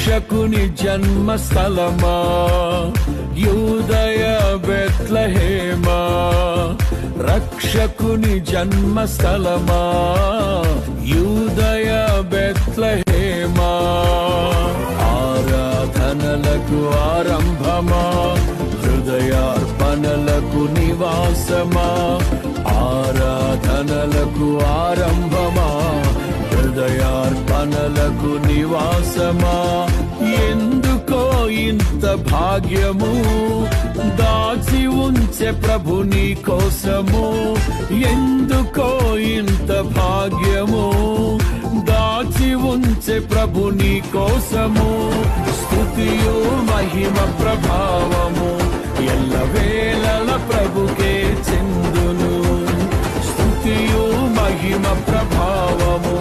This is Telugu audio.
రక్షకుని జన్మస్థలమా యూదయ బెత్లెహేమా, రక్షకుని జన్మస్థలమా యూదయ బెత్లెహేమా. ఆరాధనలకు ఆరంభమా, హృదయార్పణలకు నివాసమా, ఆరాధనలకు ఆరంభమా, హృదయార్పణలకు నివాసమా. ఎందుకో ఇంత భాగ్యము దాచి ఉంచే ప్రభు నీ కోసము, ఎందుకో ఇంత భాగ్యము దాచి ఉంచే ప్రభు నీ కోసము. స్తుతియు మహిమ ప్రభావము ఎల్లవేళల ప్రభుకే చెందును, స్తుతియు మహిమ ప్రభావము